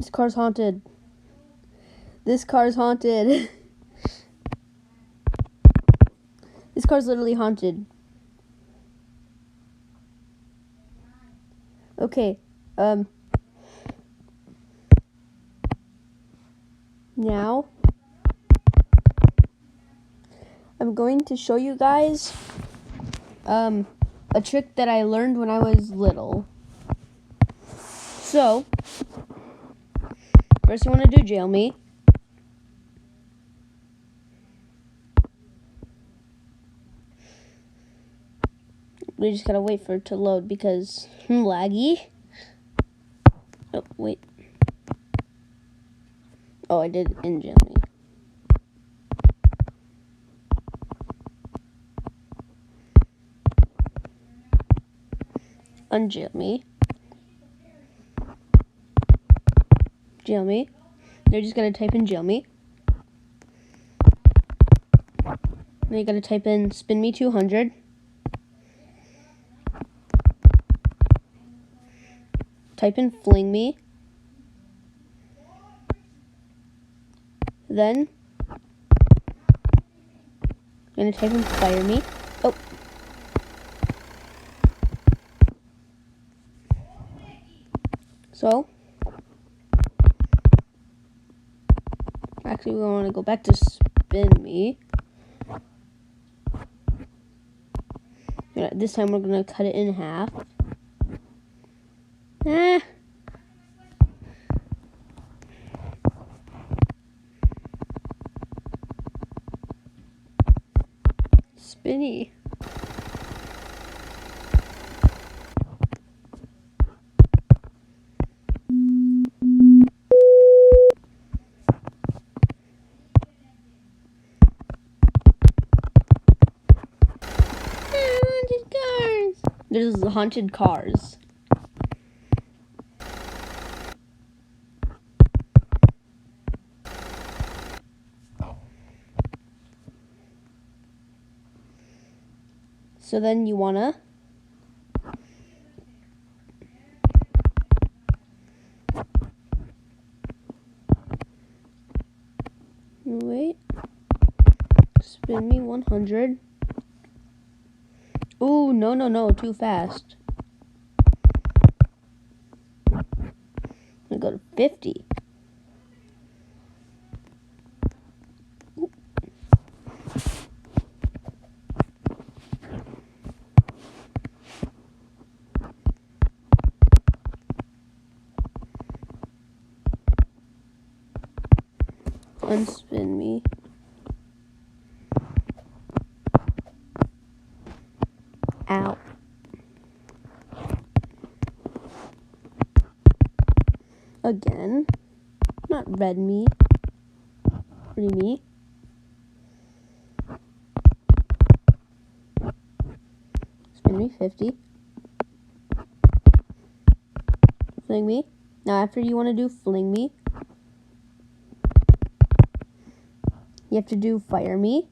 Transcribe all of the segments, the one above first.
This car's haunted. This car's haunted. This car's literally haunted. Okay, now I'm going to show you guys a trick that I learned when I was little. So, first you want to do jail me. We just gotta wait for it to load because laggy. Oh, wait. Oh, I did in jail me. Unjail me. Jail me. They're just gonna type in jail me. Then you gotta type in spin me 200. Type in fling me. Then I'm gonna type in fire me. Oh. So actually we want to go back to spin me. This time we're gonna cut it in half. Spinny. Haunted cars. There's the haunted cars. So then you wanna wait. Spin me 100. Ooh, no, too fast. I'm gonna go to 50. Unspin me. Ow. Again. Not red me. Pretty me. Spin me 50. Fling me. Now after you want to do fling me, you have to do fire me.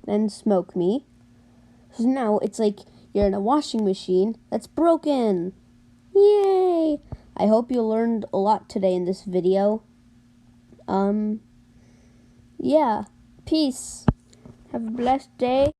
Then smoke me. So now it's like you're in a washing machine that's broken. Yay! I hope you learned a lot today in this video. Yeah. Peace. Have a blessed day.